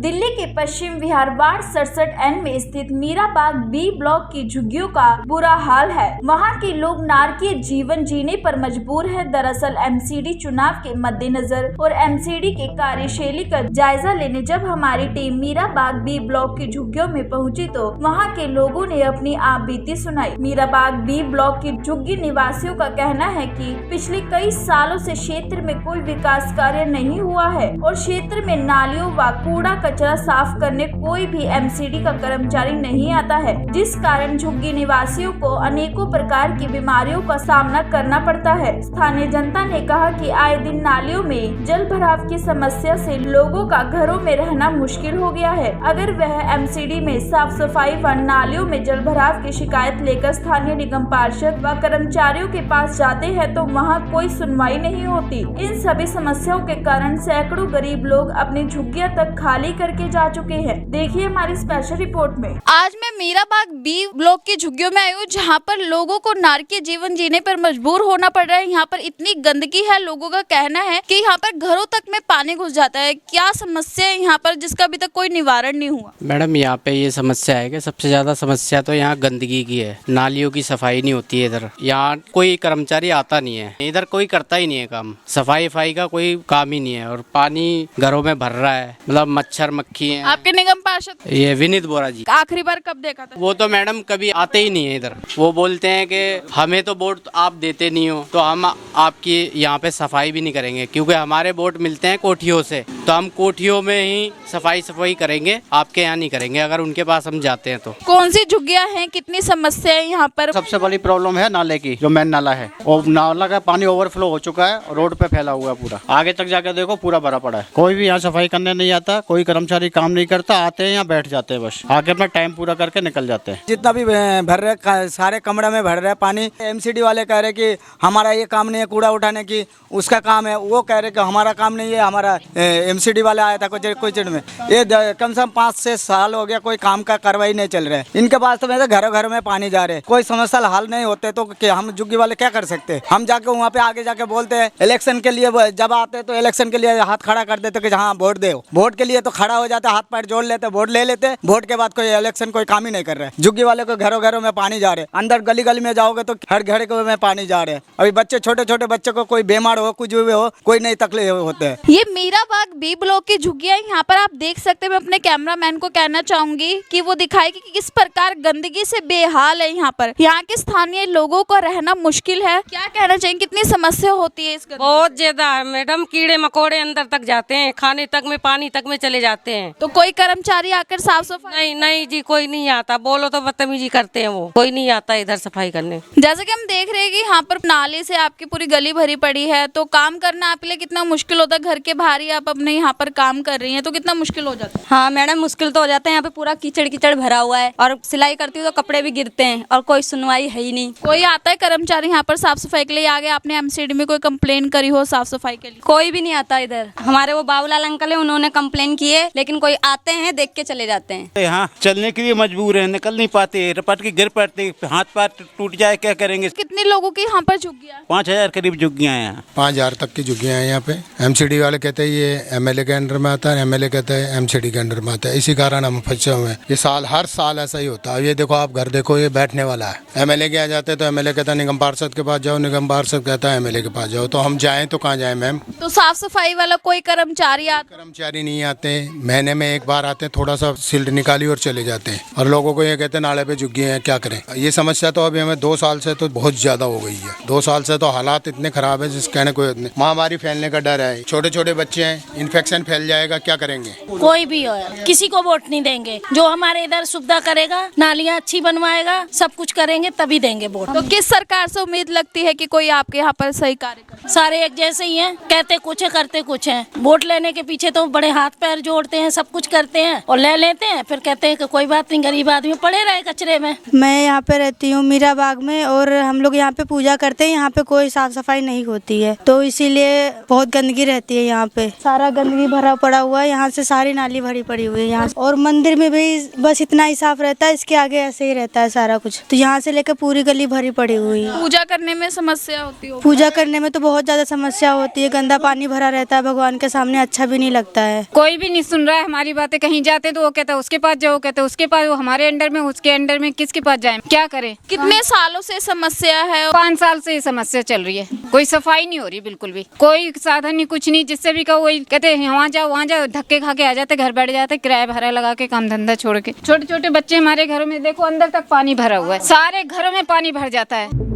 दिल्ली के Paschim Vihar ward 67N में स्थित मीराबाग बी ब्लॉक की झुग्गियों का बुरा हाल है। वहां के लोग नारकीय जीवन जीने पर मजबूर हैं। दरअसल एमसीडी चुनाव के मद्देनजर और एमसीडी के कार्यशैली का जायजा लेने जब हमारी टीम मीराबाग बी ब्लॉक की झुग्गियों में पहुंची तो वहां के लोगों ने अपनी आपबीती सुनाई। मीराबाग बी ब्लॉक की झुग्गी निवासियों का कहना है कि पिछले कई सालों से क्षेत्र में कोई विकास कार्य नहीं हुआ है और क्षेत्र में नालियों व कूड़ा कचरा साफ करने कोई भी एमसीडी का कर्मचारी नहीं आता है, जिस कारण झुग्गी निवासियों को अनेकों प्रकार की बीमारियों का सामना करना पड़ता है। स्थानीय जनता ने कहा कि आए दिन नालियों में जल भराव की समस्या से लोगों का घरों में रहना मुश्किल हो गया है। अगर वह एमसीडी में साफ सफाई व नालियों में जल भराव की शिकायत लेकर स्थानीय निगम पार्षद व कर्मचारियों के पास जाते हैं तो वहां कोई सुनवाई नहीं होती। इन सभी समस्याओं के कारण सैकड़ों गरीब लोग अपनी झुग्गियां तक खाली करके जा चुके हैं। देखिए हमारी स्पेशल रिपोर्ट में। आज मैं मीराबाग बी ब्लॉक की झुग्गियों में आई हूँ, जहाँ पर लोगों को नारकीय जीवन जीने पर मजबूर होना पड़ रहा है। यहाँ पर इतनी गंदगी है, लोगों का कहना है कि यहाँ पर घरों तक में पानी घुस जाता है। क्या समस्या है यहाँ पर जिसका अभी तक कोई निवारण नहीं हुआ? मैडम यहाँ पे ये समस्या है कि सबसे ज्यादा समस्या तो यहाँ गंदगी की है। नालियों की सफाई नहीं होती है इधर। यहाँ कोई कर्मचारी आता नहीं है, इधर कोई करता ही नहीं है काम। सफाई का कोई काम ही नहीं है और पानी घरों में भर रहा है, मतलब मच्छर मक्खी है। आपके निगम पार्षद ये विनीत बोरा जी आखिरी बार कब देखा था? वो तो मैडम कभी आते ही नहीं है इधर। वो बोलते हैं कि हमें तो वोट आप देते नहीं हो तो हम आपकी यहाँ पे सफाई भी नहीं करेंगे, क्योंकि हमारे वोट मिलते हैं कोठियों से, तो हम कोठियों में ही सफाई करेंगे, आपके यहाँ नहीं करेंगे अगर उनके पास हम जाते हैं तो। कौन सी झुग्गियाँ हैं, कितनी समस्या है यहाँ पर? सबसे बड़ी प्रॉब्लम है नाले की, जो मेन नाला है और नाला का पानी ओवरफ्लो हो चुका है और रोड पे फैला हुआ है पूरा। आगे तक जाकर देखो पूरा भरा पड़ा है। कोई भी यहाँ सफाई करने नहीं आता, कोई कर्मचारी काम नहीं करता, आते हैं यहाँ बैठ जाते हैं, बस आके अपना टाइम पूरा करके निकल जाते हैं। जितना भी भर रहे सारे कमरे में भर रहे पानी। एमसीडी वाले कह रहे कि हमारा ये काम नहीं है कूड़ा उठाने की, उसका काम है। वो कह रहे कि हमारा काम नहीं है, हमारा एमसीडी वाला आया था कोई चीज में। ये कम से कम 5-6 साल हो गया कोई काम का कार्रवाई नहीं चल रहा है। इनके पास तो वैसे घरों घर में पानी जा रहे हैं, कोई समस्या हल नहीं होते तो हम झुग्गी वाले क्या कर सकते हैं? हम जाके वहाँ पे आगे जाके बोलते हैं, इलेक्शन के लिए जब आते हैं तो इलेक्शन के लिए हाथ खड़ा कर देते कि हाँ वोट दे। वोट के लिए तो खड़ा हो जाते, हाथ पैर जोड़ लेते, वोट ले लेते। वोट के बाद कोई इलेक्शन कोई काम ही नहीं कर रहे हैं। झुग्गी वाले को घरों घरों में पानी जा रहे हैं, अंदर गली गली में जाओगे तो हर घर में पानी जा रहे हैं। अभी बच्चे छोटे छोटे बच्चे को कोई बीमार हो, कुछ भी हो, कोई नई तकलीफ होते हैं। ये मीराबाग बी ब्लॉक की झुग्गियाँ यहाँ पर आप देख सकते हैं। मैं अपने कैमरामैन को कहना चाहूंगी कि वो दिखाए कि किस प्रकार गंदगी से बेहाल है यहाँ पर। यहाँ के स्थानीय लोगों को रहना मुश्किल है। क्या कहना चाहिए, कितनी समस्या होती है इस गंदगी? बहुत ज्यादा है मैडम, कीड़े मकोड़े अंदर तक जाते हैं, खाने तक में पानी तक में चले जाते हैं। तो कोई कर्मचारी आकर साफ सफाई? नहीं जी, कोई नहीं आता। बोलो तो बदतमीजी करते हैं, वो कोई नहीं आता इधर सफाई करने। जैसे कि हम देख रहे हैं कि यहाँ पर नाले से आपकी पूरी गली भरी पड़ी है, तो काम करना आपके लिए कितना मुश्किल होता है? घर के बाहर ही आप अपने यहाँ पर काम कर रही हैं तो कितना मुश्किल हो जाता है? हाँ मैडम, मुश्किल तो हो जाता है। यहाँ पे पूरा कीचड़ कीचड़ भरा हुआ है और सिलाई करती हूँ तो कपड़े भी गिरते हैं और कोई सुनवाई है ही नहीं। कोई आता है कर्मचारी यहाँ पर साफ सफाई के लिए? आगे आपने एमसीडी में कोई कंप्लेन करी हो साफ सफाई के लिए? कोई भी नहीं आता इधर। हमारे वो बाबूलाल अंकल है, उन्होंने कंप्लेन की है, लेकिन कोई आते हैं देख के चले जाते हैं। यहाँ चलने के लिए मजबूर है, निकल नहीं पाते, रपट के गिर पड़ते, हाथ पैर टूट जाए, क्या करेंगे? कितने लोगों की यहाँ पर झुग्गियाँ? 5000 करीब झुग्गियाँ हैं यहाँ। 5000 तक की झुग्गियाँ हैं यहाँ पे। एमसीडी वाले कहते हैं ये एमएलए के अंडर में आता है, एमएलए कहते हैं एमसीडी के अंडर में आता है। इसी कारण हम फंसे हुए हैं। ये हर साल ऐसा ही होता है। ये देखो आप घर देखो, ये बैठने वाला है। एमएलए के आ जाते हैं तो एमएलए कहता है निगम पार्षद के पास जाओ, निगम पार्षद कहता है एमएलए के पास जाओ। तो हम जाएं तो कहाँ जाएं मैम? तो साफ सफाई वाला कोई कर्मचारी नहीं आते। महीने में एक बार आते हैं, थोड़ा सा सिल्ट निकाली और चले जाते हैं। और लोगों को ये कहते हैं नाले पे झुग्गी हैं, क्या करें? ये समस्या तो अभी हमें 2 साल से तो बहुत ज्यादा हो गई है। 2 साल से तो हालात इतने खराब है जिस कहने को महामारी फैलने का डर है। छोटे छोटे बच्चे हैं, इन्फेक्शन फैल जाएगा, क्या करेंगे? कोई भी हो, किसी को वोट नहीं देंगे। जो हमारे इधर सुविधा करेगा, नालियाँ अच्छी बनवाएगा, सब कुछ करेंगे तभी देंगे वोट। तो किस सरकार से उम्मीद लगती है कि कोई आपके यहाँ पर सही कार्य करे? सारे एक जैसे ही हैं, कहते कुछ है करते कुछ है। वोट लेने के पीछे तो बड़े हाथ पैर जोड़ते हैं, सब कुछ करते हैं और ले लेते हैं, फिर कहते हैं कि कोई बात नहीं, गरीब गरीब आदमी पड़े रहे कचरे में। मैं यहाँ पे रहती हूँ मीरा बाग में, और हम लोग यहाँ पे पूजा करते हैं। यहाँ पे कोई साफ सफाई नहीं होती है, तो इसीलिए बहुत गंदगी रहती है। यहाँ पे सारा गंदगी भरा पड़ा हुआ है, यहाँ से सारी नाली भरी पड़ी हुई है यहाँ, और मंदिर में भी बस इतना ही साफ रहता है, इसके आगे ऐसे ही रहता है सारा कुछ। तो यहाँ से लेकर पूरी गली भरी पड़ी हुई है। पूजा करने में समस्या होती हो? पूजा करने में तो बहुत ज्यादा समस्या होती है, गंदा पानी भरा रहता है, भगवान के सामने अच्छा भी नहीं लगता है। कोई भी नहीं सुन रहा है हमारी बातें। कहीं जाते तो वो कहता है उसके पास जाओ, कहते उसके पास, वो हमारे अंडर में, उसके अंडर में, किसके पास जाए, क्या करें? कितने सालों से समस्या है? 5 साल से ये समस्या चल रही है। कोई सफाई नहीं हो रही, बिल्कुल भी कोई साधन नहीं, कुछ नहीं। जिससे भी कहो वही कहते हैं वहाँ जाओ, धक्के खा के आ जाते, घर बैठ जाते, किराया भाड़ा लगा के काम धंधा छोड़ के। छोटे छोटे बच्चे हमारे घरों में देखो, अंदर तक पानी भरा हुआ है, सारे घरों में पानी भर जाता है।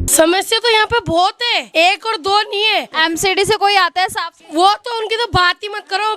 समस्या तो यहाँ पे बहुत है, 1 और 2 नहीं है। एमसीडी से कोई आता है साफ? वो तो उनकी तो बात ही मत करो,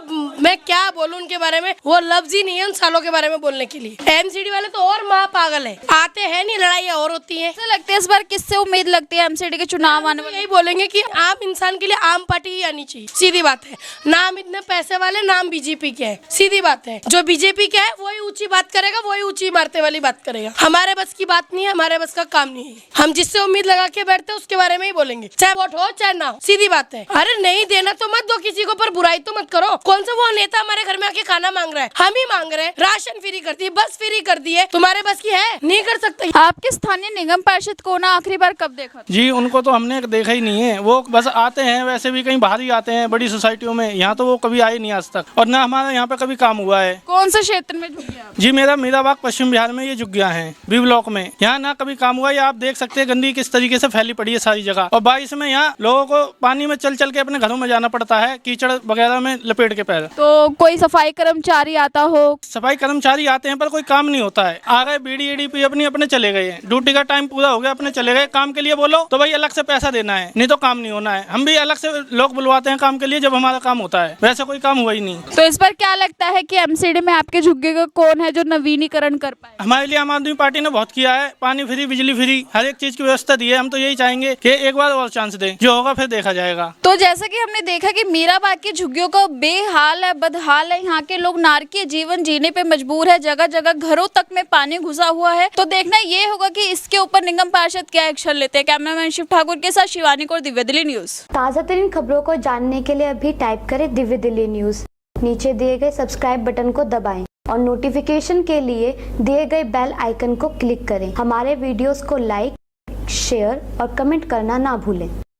मैं क्या बोलूं उनके बारे में, वो लफ्ज ही नहीं है उन सालों के बारे में बोलने के लिए। एमसीडी वाले तो और महा पागल है, आते हैं नहीं, लड़ाइयाँ और होती हैं। ऐसा लगता है इस बार किससे उम्मीद लगती है एमसीडी के चुनाव आने वाले? यही बोलेंगे कि आम इंसान के लिए आम पार्टी ही आनी चाहिए, सीधी बात है। नाम इतने पैसे वाले, नाम बीजेपी के है, सीधी बात है। जो बीजेपी के है वही ऊंची बात करेगा, वही ऊंची मारते वाली बात करेगा। हमारे बस की बात नहीं है, हमारे बस का काम नहीं है। हम जिससे उम्मीद लगा के बैठते हैं उसके बारे में ही बोलेंगे, चाहे वोट हो चाहे ना हो, सीधी बात है। अरे नहीं देना तो मत दो किसी को, पर बुराई तो मत करो। कौन सा वो नेता हमारे घर में आके खाना मांग रहा है? हम ही मांग रहे हैं। राशन फ्री कर दी, बस फ्री कर दी है, तुम्हारे बस की है? नहीं कर सकते। आपके स्थानीय निगम पार्षद को ना आखिरी बार कब देखा? जी उनको तो हमने देखा ही नहीं है, वो बस आते हैं, वैसे भी कहीं बाहर ही आते हैं बड़ी सोसाइटियों में, यहाँ तो वो कभी आए नहीं आज तक, और ना हमारा यहाँ पे कभी काम हुआ है। कौन से क्षेत्र में झुग्गियाँ? जी मेरा मीराबाग पश्चिम बिहार में ये झुग्गियाँ हैं, बी ब्लॉक में। यहाँ ना कभी काम हुआ है, आप देख सकते हैं गंदगी किस तरीके से फैली पड़ी है सारी जगह, और बारिश में यहाँ लोगों को पानी में चल चल के अपने घरों में जाना पड़ता है, कीचड़ वगैरह में लपेट के पैर। तो कोई सफाई कर्मचारी आता हो? सफाई कर्मचारी आते हैं पर कोई काम नहीं होता है। आ गए बीडी एडीपी अपने चले गए हैं, ड्यूटी का टाइम पूरा हो गया, अपने चले गए। काम के लिए बोलो तो भाई अलग से पैसा देना है, नहीं तो काम नहीं होना है। हम भी अलग से लोग बुलवाते हैं काम के लिए जब हमारा काम होता है, वैसे कोई काम हुआ ही नहीं। तो इस पर क्या लगता है कि एमसीडी में आपके झुग्गी का कौन है जो नवीनीकरण कर पाए? हमारे लिए आम आदमी पार्टी ने बहुत किया है, पानी फ्री, बिजली फ्री, हर एक चीज की व्यवस्था दी है। हम तो यही चाहेंगे कि एक बार और चांस दे, जो होगा फिर देखा जाएगा। तो जैसा कि हमने देखा कि मीराबाग की झुग्गियों का बेहाल है, बदहाल है, यहाँ के लोग नारकीय जीवन जीने पे मजबूर है, जगह जगह घरों तक में पानी घुसा हुआ है। तो देखना ये होगा कि इसके ऊपर निगम पार्षद क्या एक्शन लेते हैं। कैमरामैन शिव ठाकुर के साथ शिवानी कौर, दिव्य दिल्ली न्यूज। ताज़ा तरीन खबरों को जानने के लिए अभी टाइप करें दिव्य दिल्ली न्यूज, नीचे दिए गए सब्सक्राइब बटन को दबाएं और नोटिफिकेशन के लिए दिए गए बेल आइकन को क्लिक करें। हमारे वीडियोस को लाइक, शेयर और कमेंट करना ना भूलें।